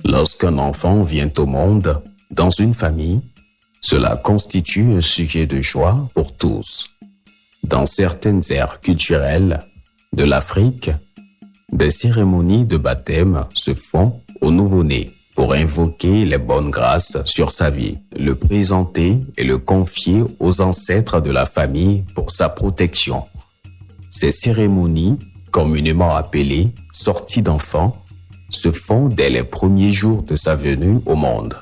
Lorsqu'un enfant vient au monde, dans une famille, cela constitue un sujet de joie pour tous. Dans certaines aires culturelles de l'Afrique, des cérémonies de baptême se font au nouveau-né pour invoquer les bonnes grâces sur sa vie, le présenter et le confier aux ancêtres de la famille pour sa protection. Ces cérémonies, communément appelées sorties d'enfants, se font dès les premiers jours de sa venue au monde.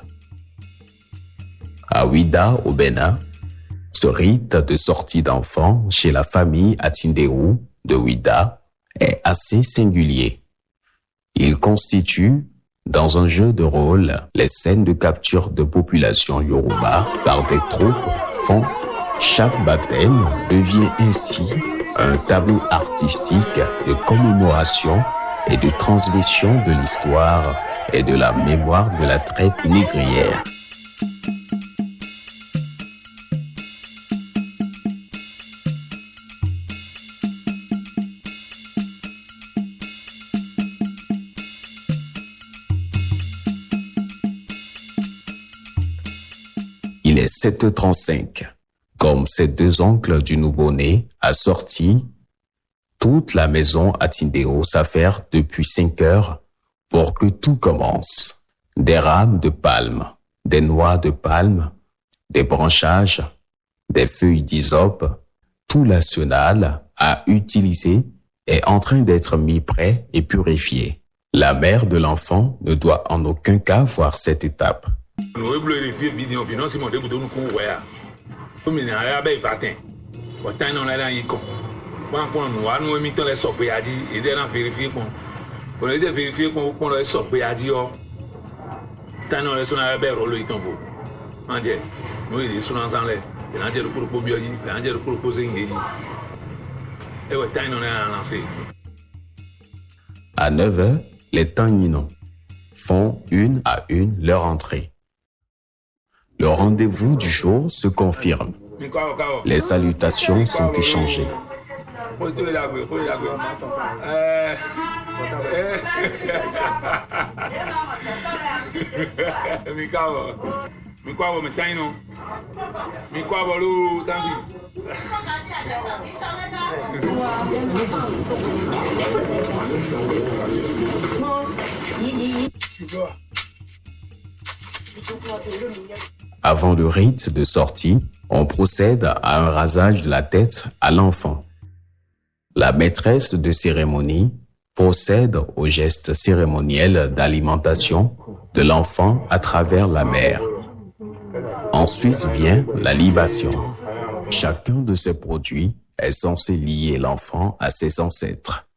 À Ouidah, au Bénin, ce rite de sortie d'enfants chez la famille Atindéou de Ouidah est assez singulier. Il constitue, dans un jeu de rôle, les scènes de capture de population Yoruba par des troupes font. Chaque baptême devient ainsi un tableau artistique de commémoration et de transmission de l'histoire et de la mémoire de la traite négrière. Il est 7h35. Comme ses deux oncles du nouveau-né a sorti, toute la maison à Tindéo s'affaire depuis 5 heures pour que tout commence. Des rames de palme, des noix de palme, des branchages, des feuilles d'hysope, tout l'arsenal à utiliser est en train d'être mis prêt et purifié. La mère de l'enfant ne doit en aucun cas voir cette étape. À 9h, les Tanginons font une à une leur entrée. Le rendez-vous du jour se confirme. Les salutations sont échangées. Avant le rite de sortie, on procède à un rasage de la tête à l'enfant. La maîtresse de cérémonie procède au geste cérémoniel d'alimentation de l'enfant à travers la mère. Ensuite vient la libation. Chacun de ces produits est censé lier l'enfant à ses ancêtres,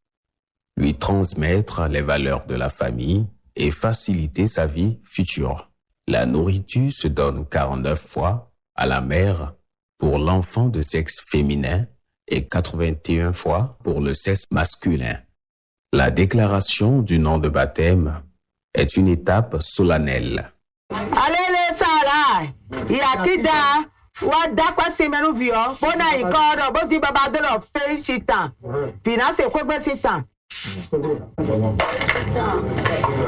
lui transmettre les valeurs de la famille et faciliter sa vie future. La nourriture se donne 49 fois à la mère pour l'enfant de sexe féminin et 81 fois pour le sexe masculin. La déclaration du nom de baptême est une étape solennelle. Alele sala, yakida, wadakwa simenu vio, bona ikodo, bozi babadolo fe shitan. Finance kwegbe sitan.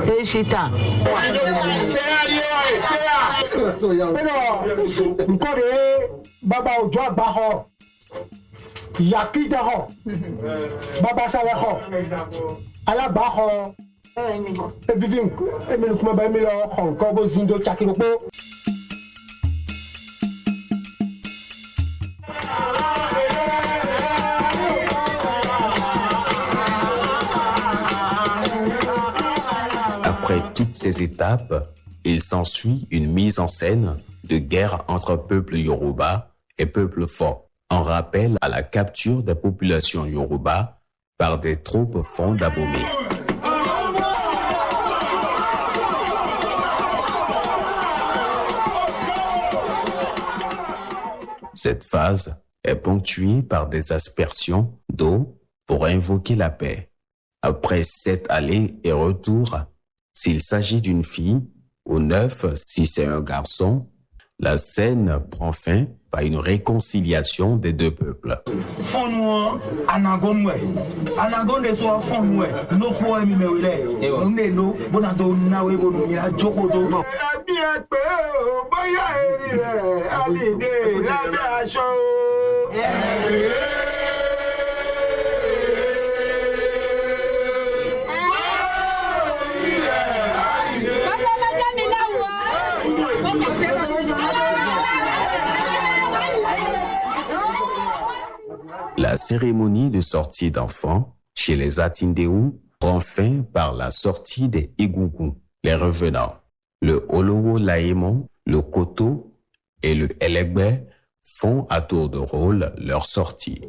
Fe shitan. Nkore baba ojo agba ho. Yakida ho. Baba sala ho. Alaba ho. Vivim emenu kuma ba mi lo hon ko bo zindo chakiropo. Après toutes ces étapes, il s'ensuit une mise en scène de guerre entre peuple Yoruba et peuple Fon, en rappel à la capture des populations Yoruba par des troupes Fon d'Abomey. Cette phase est ponctuée par des aspersions d'eau pour invoquer la paix. Après 7 allers et retours, s'il s'agit d'une fille, ou 9 si c'est un garçon, La scène prend fin par une réconciliation des deux peuples. Fonwa anagonwe anagonde so fonwe no po emi mewile nne no bona do nawe bonu ira jokodo abi epe o boya eri re alide labe aso La cérémonie de sortie d'enfants chez les Atindéou prend fin par la sortie des Egungun, les revenants. Le Olowo Laémon, le Koto et le Elegbe font à tour de rôle leur sortie.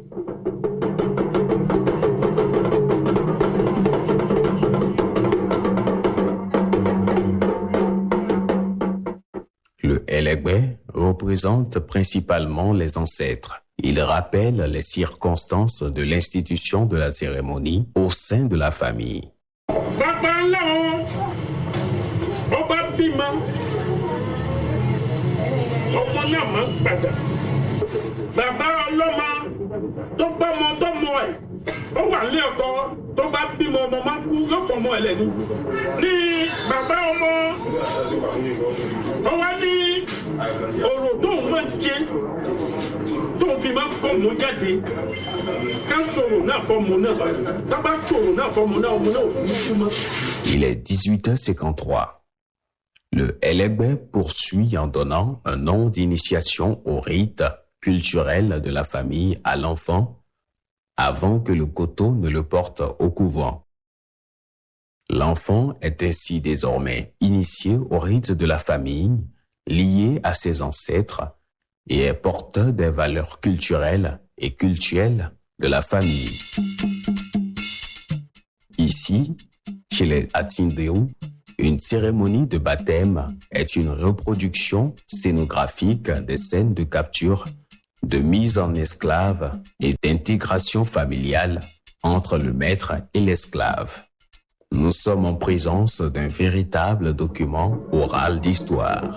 Le Elegbe représente principalement les ancêtres. Il rappelle les circonstances de l'institution de la cérémonie au sein de la famille. Il est 18h53. Le Elegbe poursuit en donnant un nom d'initiation au rite culturel de la famille à l'enfant avant que le Koto ne le porte au couvent. L'enfant est ainsi désormais initié au rite de la famille, lié à ses ancêtres et est porteur des valeurs culturelles et cultuelles de la famille. Ici, chez les Atindéou, une cérémonie de baptême est une reproduction scénographique des scènes de capture, de mise en esclave et d'intégration familiale entre le maître et l'esclave. Nous sommes en présence d'un véritable document oral d'histoire.